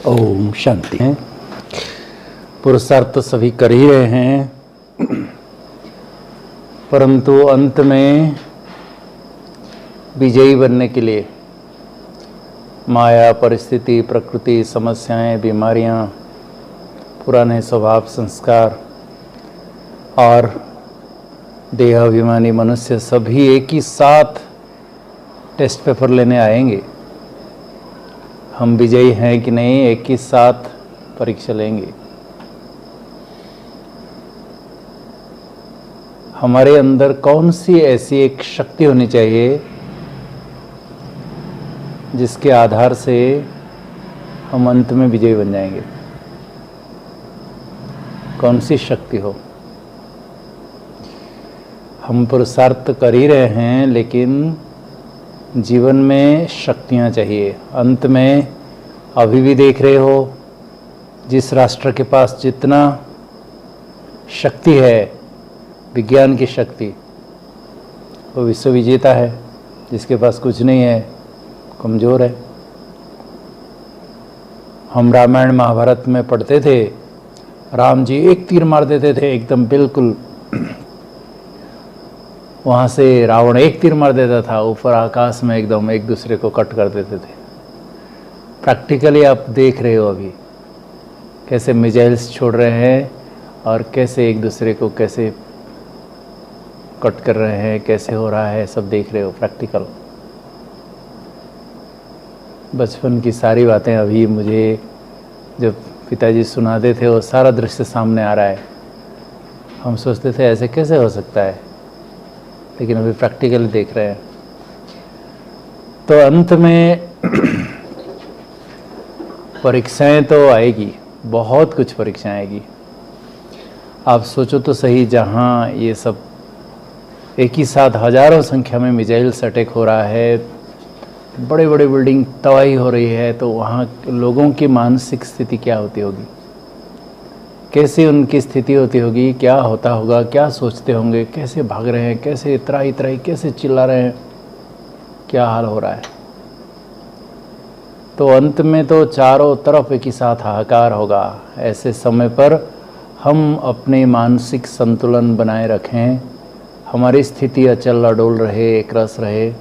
ओम शांति है। पुरुषार्थ तो सभी कर ही रहे हैं, परंतु अंत में विजयी बनने के लिए माया, परिस्थिति, प्रकृति, समस्याएं, बीमारियां, पुराने स्वभाव, संस्कार और देहाभिमानी मनुष्य सभी एक ही साथ टेस्ट पेपर लेने आएंगे। हम विजयी हैं कि नहीं, एक ही साथ परीक्षा लेंगे। हमारे अंदर कौन सी ऐसी एक शक्ति होनी चाहिए जिसके आधार से हम अंत में विजयी बन जाएंगे? कौन सी शक्ति हो? हम पुरुषार्थ कर ही रहे हैं, लेकिन जीवन में शक्तियाँ चाहिए। अंत में अभी भी देख रहे हो, जिस राष्ट्र के पास जितना शक्ति है, विज्ञान की शक्ति, वो विश्व विजेता है। जिसके पास कुछ नहीं है, कमज़ोर है। हम रामायण महाभारत में पढ़ते थे, राम जी एक तीर मार देते थे एकदम बिल्कुल, वहाँ से रावण एक तीर मार देता था, ऊपर आकाश में एकदम एक दूसरे को कट कर देते थे। प्रैक्टिकली आप देख रहे हो अभी कैसे मिसाइल्स छोड़ रहे हैं और कैसे एक दूसरे को कैसे कट कर रहे हैं, कैसे हो रहा है, सब देख रहे हो प्रैक्टिकल। बचपन की सारी बातें अभी मुझे जब पिताजी सुनाते थे, वो सारा दृश्य सामने आ रहा है। हम सोचते थे ऐसे कैसे हो सकता है, लेकिन अभी प्रैक्टिकली देख रहे हैं। तो अंत में परीक्षाएं तो आएगी, बहुत कुछ परीक्षाएं आएगी। आप सोचो तो सही, जहां ये सब एक ही साथ हजारों संख्या में मिसाइल्स अटैक हो रहा है, बड़े बड़े बिल्डिंग तबाही हो रही है, तो वहाँ लोगों की मानसिक स्थिति क्या होती होगी, कैसी उनकी स्थिति होती होगी, क्या होता होगा, क्या सोचते होंगे, कैसे भाग रहे हैं, कैसे इतराई इतराई, कैसे चिल्ला रहे हैं, क्या हाल हो रहा है। तो अंत में तो चारों तरफ एक ही साथ हाहाकार होगा। ऐसे समय पर हम अपने मानसिक संतुलन बनाए रखें, हमारी स्थिति अचल अडोल रहे, एक रस रहे।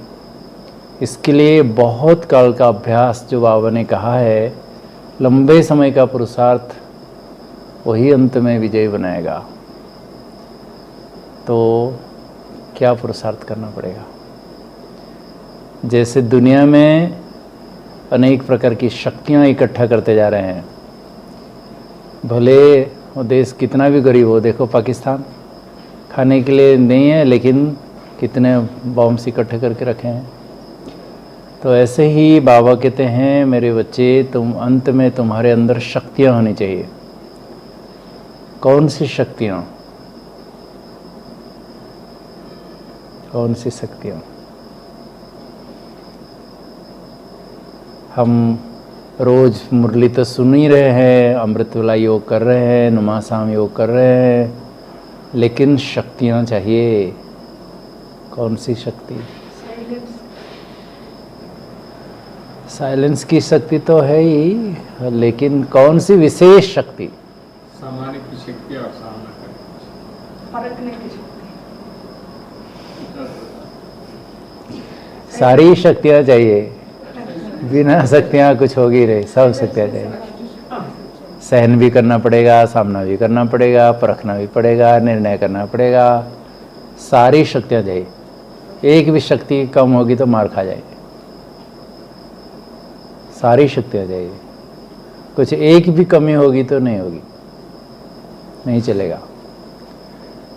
इसके लिए बहुत काल का अभ्यास, जो बाबा ने कहा है, लंबे समय का पुरुषार्थ, वही अंत में विजय बनाएगा। तो क्या पुरुषार्थ करना पड़ेगा? जैसे दुनिया में अनेक प्रकार की शक्तियां इकट्ठा करते जा रहे हैं, भले वो देश कितना भी गरीब हो, देखो पाकिस्तान खाने के लिए नहीं है, लेकिन कितने बॉम्ब्स इकट्ठे करके रखे हैं। तो ऐसे ही बाबा कहते हैं, मेरे बच्चे, तुम अंत में तुम्हारे अंदर शक्तियां होनी चाहिए। कौन सी शक्तियाँ? कौन सी शक्तियाँ? हम रोज मुरली तो सुन ही रहे हैं, अमृत वाला योग कर रहे हैं, नुमासाम योग कर रहे हैं, लेकिन शक्तियाँ चाहिए। कौन सी शक्ति? साइलेंस की शक्ति तो है ही, लेकिन कौन सी विशेष शक्ति? सामान्य की शक्ति और सामना करने की शक्ति। सारी शक्तियाँ चाहिए, बिना शक्तियाँ कुछ होगी रही, सब शक्तियाँ चाहिए। सहन भी करना पड़ेगा, सामना भी करना पड़ेगा, परखना भी पड़ेगा, निर्णय करना पड़ेगा। सारी शक्तियाँ चाहिए। एक भी शक्ति कम होगी तो मार खा जाएगी। सारी शक्तियाँ चाहिए। कुछ एक भी कमी होगी तो नहीं होगी, नहीं चलेगा।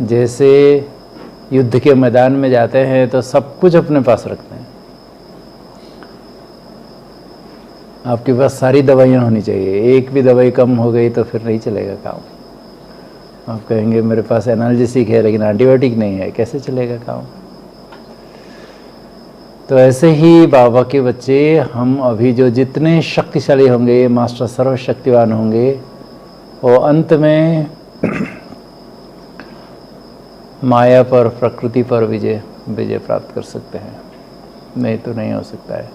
जैसे युद्ध के मैदान में जाते हैं तो सब कुछ अपने पास रखते हैं। आपके पास सारी दवाइयाँ होनी चाहिए। एक भी दवाई कम हो गई तो फिर नहीं चलेगा काम। आप कहेंगे मेरे पास एनाल्जेसिक है लेकिन एंटीबायोटिक नहीं है, कैसे चलेगा काम? तो ऐसे ही बाबा के बच्चे, हम अभी जो जितने शक्तिशाली होंगे, मास्टर सर्वशक्तिवान होंगे, वो अंत में माया पर, प्रकृति पर विजय प्राप्त कर सकते हैं। नहीं तो नहीं हो सकता है।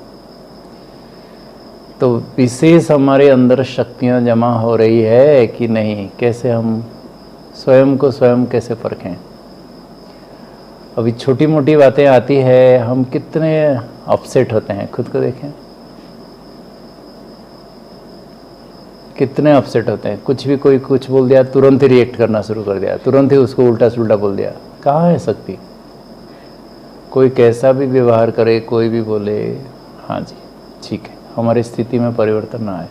तो विशेष हमारे अंदर शक्तियाँ जमा हो रही है कि नहीं, कैसे हम स्वयं को स्वयं कैसे परखें। अभी छोटी मोटी बातें आती है, हम कितने अपसेट होते हैं, खुद को देखें कितने अपसेट होते हैं। कुछ भी कोई कुछ बोल दिया, तुरंत ही रिएक्ट करना शुरू कर दिया, तुरंत ही उसको उल्टा सुल्टा बोल दिया। कहाँ है शक्ति? कोई कैसा भी व्यवहार करे, कोई भी बोले, हाँ जी ठीक है, हमारी स्थिति में परिवर्तन ना आए।